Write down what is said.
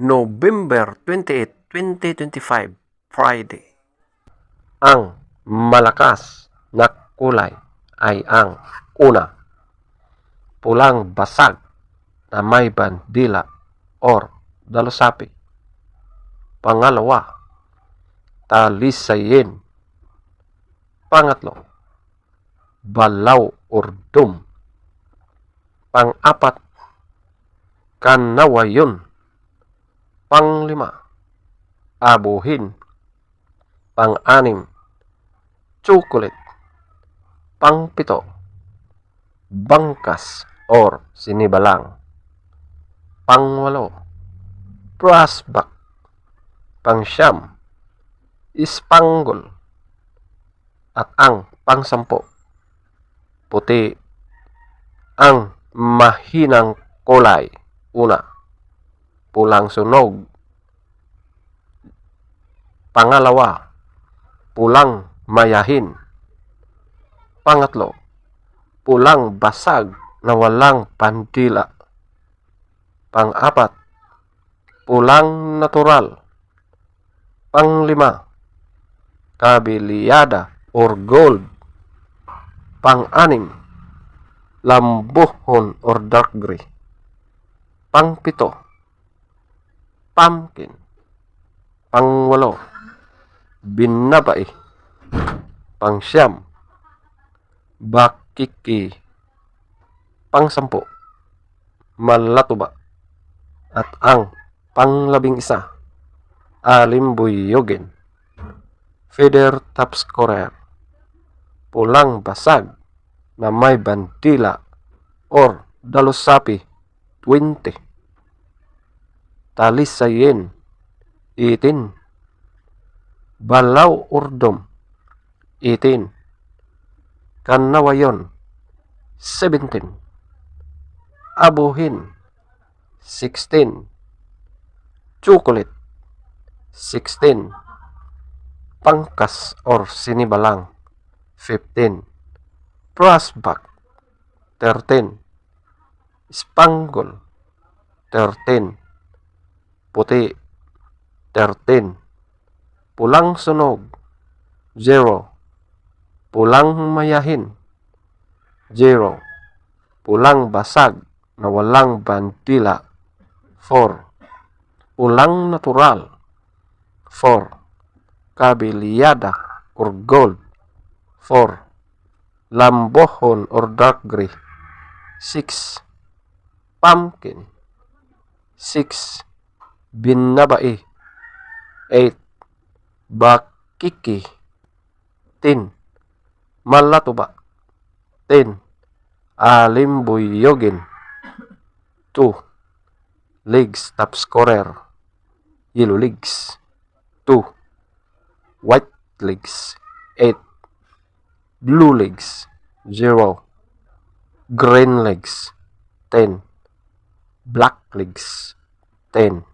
November 28, 2025, Friday. Ang malakas na kulay ay ang una, pulang basag na may bandila or dalusapi. Pangalawa, talisayin. Pangatlo, balaw or dum. Pang-apat, kanawayon. Panglima, abuhin. Pang-anim, chocolate. Pang-pito, bangkas or sinibalang. Pang-walo, brassback. Pang-siyam, ispanggol. At ang pang-sampo, puti. Ang mahinang kulay, una, pulang sunog. Pangalawa, pulang mayahin. Pangatlo, pulang basag na walang bandila. Pang-apat, pulang natural. Panglima, kabiliyada or gold. Pang-anim, lambuhon or dark gray. Pang-pito, pumpkin. Pang-walo, binabai. Pang-siyam, bakiki. Pang-sampu, malatuba. At ang pang-labing-isa, alimbuyogin. Feather top scorer, pulang basag na may bandila or dalusapi, 20. Talisayin, 18. Balaw urdom, 18. Kanawayon, 17. Abuhin, 16. Chocolate, 16. Pangkas or sinibalang, 15. Brassback, 13. Spangle, 13. Puti, 13. Pulang sunog, 0. Pulang mayahin, 0. Pulang basag na walang bandila, 4. Pulang natural, 4. Kabiliyada or gold, 4. Lambohon or dark gray, 6. Pumpkin, 6. Binabai, 8. Bakiki, 10. Malatuba, 10. Alimbuyogin, 2. Legs top scorer, yellow legs, 2. White legs, 8. Blue legs, 0. Green legs, 10. Black legs, 10.